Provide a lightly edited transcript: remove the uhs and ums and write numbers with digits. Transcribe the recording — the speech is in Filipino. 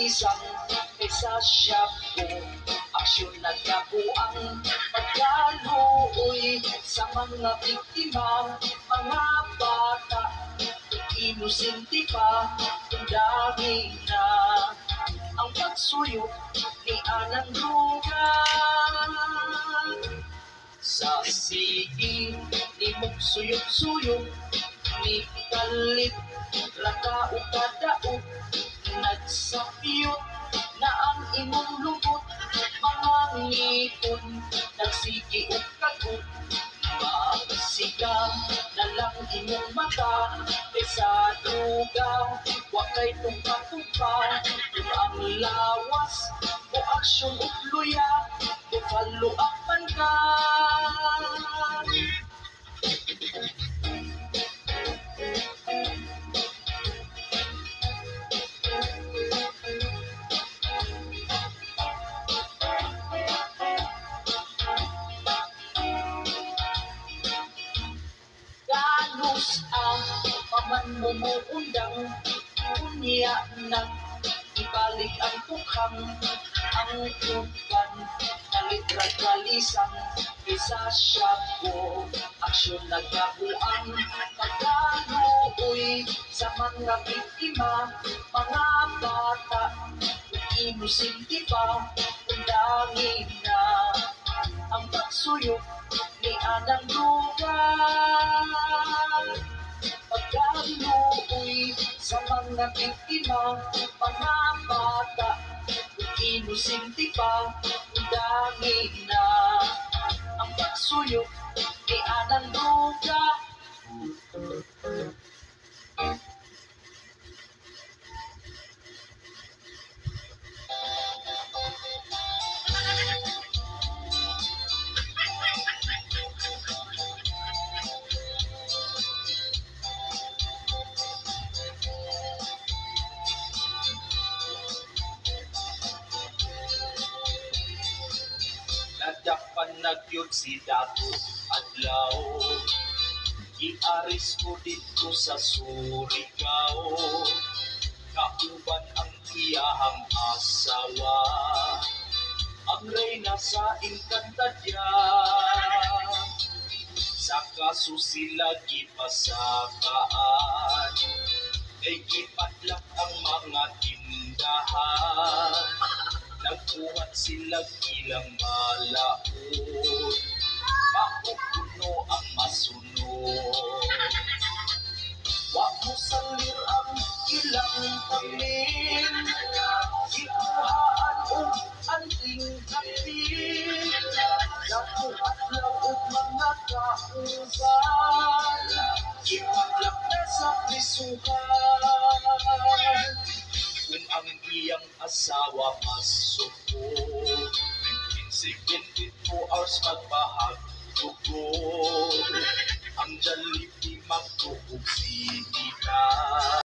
nagkalisang kaysa siya po. Aksyon nagkabuang pagkaluoy sa mga biktima, mga bata, inosente pa, dami na ang pagsuyo ni Anang Duga. Sa sige ni mong suyok-suyok, ni kalit, lakaw kadaog, nagsapiyot na ang imong lubot, mga ngipon, nagsigi o kagot, masiga na lang imong mata, kaysa duga, wakay tungka-tungka, kung ang lawas, o aksyon o luya, o follow-upan ka. Ganus ang paman mo mo undang, unya na ibalik ang tukhang, ang tukan na litra kalisang, isa siya po, aksyon nagkabuang, pagkaluoy sa mga biktima, mga bata, inosente pa, undangin na ang pagsuyok ni Anang Duga. Pagkaluoy sa mga biktima, mga bata, inosente pa, dangin na ang pagsuyok ni Anang Duga. Nadapan nagyod si Dato Adlaw, iaris ko dito sa Surigao, kauban ang iyahang asawa, ang reyna sa Encantadria. Sa kaso sila gipasakaan, ay gipadlak ang mga tindahan, nagbuhat sila ilang malaod, makukuno ang masunod. Wag mo salir ang ilang tamin, ikuhaan o anting-anting, nakuhat lang o mga kauban, ipaglak na sa prisuhan. Kung ang iyang asawa masuko, 15-22 hours magbahag dugo, ang Jollibee magtuog sinita.